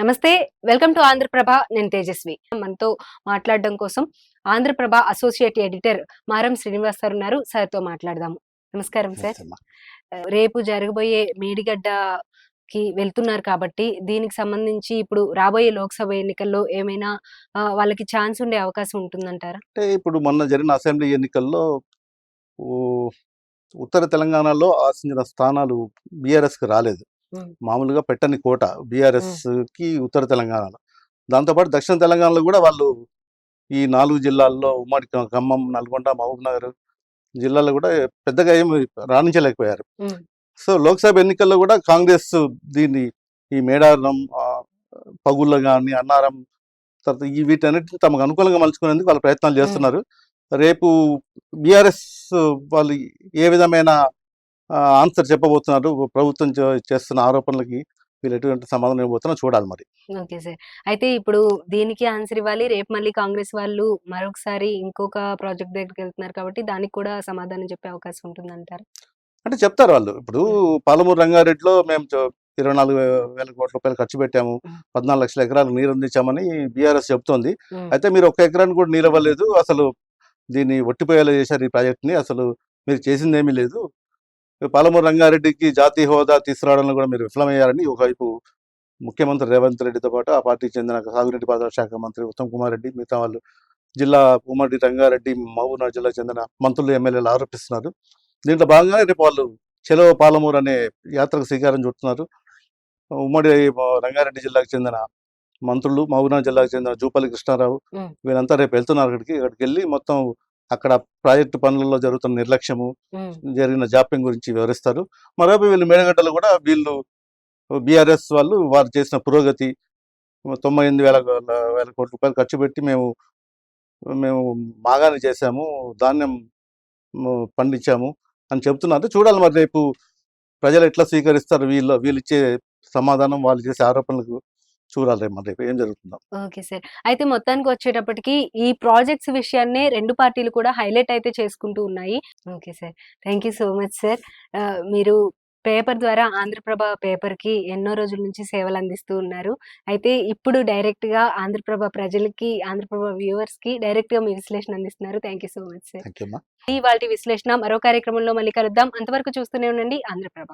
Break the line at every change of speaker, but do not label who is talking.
నమస్తే. Welcome to Andhra Prabha. నేను తేజస్వి. మనతో మాట్లాడడం కోసం ఆంధ్రప్రభ అసోసియేట్ ఎడిటర్ మారం శ్రీనివాస్ సార్ ఉన్నారు. సార్‌తో మాట్లాడదాము. నమస్కారం సార్.
నమస్తే అమ్మా.
రేపు జరగబోయే మేడిగడ్డకి వెళ్తున్నారు కాబట్టి దీనికి సంబంధించి ఇప్పుడు రాబోయే లోక్సభ ఎన్నికల్లో ఏమైనా వాళ్ళకి ఛాన్స్ ఉండే అవకాశం ఉంటుందంటారా?
అంటే ఇప్పుడు మొన్న జరిగిన అసెంబ్లీ ఎన్నికల్లో ఊ ఉత్తర తెలంగాణలో ఆశించిన స్థానాలు బీఆర్ఎస్‌కి రాలేదు. మామూలుగా పెట్టని కోట బీఆర్ఎస్‌కి ఉత్తర తెలంగాణలో. దాంతోపాటు దక్షిణ తెలంగాణలో కూడా వాళ్ళు ఈ 4 జిల్లాల్లో ఉమ్మడి ఖమ్మం, నల్గొండ, మహబూబ్‌నగర్ జిల్లాల్లో కూడా పెద్దగా ఏమి రాణించలేకపోయారు. సో లోక్సభ ఎన్నికల్లో కూడా కాంగ్రెస్ దీన్ని ఈ మేడారం, పగుళ్ళ గాని, అన్నారం తర్వాత వీటన్నిటిని తమకు అనుకూలంగా మలుచుకునేందుకు వాళ్ళు ప్రయత్నాలు చేస్తున్నారు. రేపు బీఆర్ఎస్ వాళ్ళు ఏ విధమైన ఆన్సర్ చెప్పబోతున్నారు, ప్రభుత్వం చేస్తున్న ఆరోపణలకి వీళ్ళు ఎటువంటి సమాధానం ఇవ్వబోతున్నా చూడాలి మరి.
Okay sir. అయితే ఇప్పుడు దీనికి ఆన్సర్ ఇవ్వాలి. రేపు మళ్ళీ కాంగ్రెస్ వాళ్ళు మరొకసారి ఇంకొక ప్రాజెక్ట్ దగ్గరికి వెళ్తున్నారు కాబట్టి దానికి కూడా సమాధానం చెప్పే అవకాశం ఉంటుందంటారా?
అంటే చెప్తారు వాళ్ళు. ఇప్పుడు పాలమూరు రంగారెడ్డిలో మేము 24,000 కోట్ల రూపాయలు ఖర్చు పెట్టాము, 14 లక్షల ఎకరాలు నీరు అందించామని బీఆర్ఎస్ చెప్తోంది. అయితే మీరు ఒక్క ఎకరాన్ని కూడా నీరు ఇవ్వలేదు, అసలు దీన్ని ఒట్టిపోయేలా చేశారు ఈ ప్రాజెక్ట్ని, అసలు మీరు చేసిందేమీ లేదు, పాలమూరు రంగారెడ్డికి జాతీయ హోదా తీసుకురావడంలో కూడా మీరు విఫలమయ్యారని ఒకవైపు ముఖ్యమంత్రి రేవంత్ రెడ్డితో పాటు ఆ పార్టీకి చెందిన సాగునీటి పారుదల శాఖ మంత్రి ఉత్తమ్ కుమార్ రెడ్డి, మిగతా వాళ్ళు జిల్లా ఉమ్మడి రంగారెడ్డి, మహబూబ్‌నగర్ జిల్లాకు చెందిన మంత్రులు, ఎమ్మెల్యేలు ఆరోపిస్తున్నారు. దీంట్లో భాగంగా రేపు వాళ్ళు చెలో పాలమూరు అనే యాత్రకు శ్రీకారం చుడుతున్నారు. ఉమ్మడి రంగారెడ్డి జిల్లాకు చెందిన మంత్రులు, మహబూబ్‌నగర్ జిల్లాకు చెందిన జూపల్లి కృష్ణారావు వీళ్ళంతా రేపు వెళ్తున్నారు అక్కడికి వెళ్ళి మొత్తం అక్కడ ప్రాజెక్టు పనులలో జరుగుతున్న నిర్లక్ష్యము, జరిగిన జాప్యం గురించి వివరిస్తారు. మరోవైపు వీళ్ళు మేడగడ్డలు కూడా వీళ్ళు బీఆర్ఎస్ వాళ్ళు వారు చేసిన పురోగతి 98,000 కోట్ల రూపాయలు ఖర్చు పెట్టి మేము బాగానే చేశాము, ధాన్యం పండించాము అని చెప్తున్నారు. చూడాలి మరి రేపు ప్రజలు ఎట్లా స్వీకరిస్తారు, వీళ్ళు ఇచ్చే సమాధానం, వాళ్ళు చేసే ఆరోపణలకు చూడాలి రేపు ఏం జరుగుతుందో.
Okay sir. అయితే మొత్తానికి వచ్చేటప్పటికి ఈ ప్రాజెక్ట్స్ విషయాన్నే 2 పార్టీలు కూడా హైలైట్ అయితే చేసుకుంటూ ఉన్నాయి. Okay sir. Thank you so much sir. మీరు పేపర్ ద్వారా ఆంధ్రప్రభ పేపర్‌కి ఎన్నో రోజుల నుంచి సేవలు అందిస్తూ ఉన్నారు. అయితే ఇప్పుడు డైరెక్ట్‌గా ఆంధ్రప్రభ ప్రజలకి, ఆంధ్రప్రభ వ్యూవర్స్‌కి డైరెక్ట్‌గా మీ విశ్లేషణ అందిస్తున్నారు. Thank you so much sir.
Thank you అమ్మా.
ఇవాల్టి విశ్లేషణ మరో కార్యక్రమంలో మళ్ళీ కలుద్దాం. అంతవరకు చూస్తూనే ఉండండి ఆంధ్రప్రభ.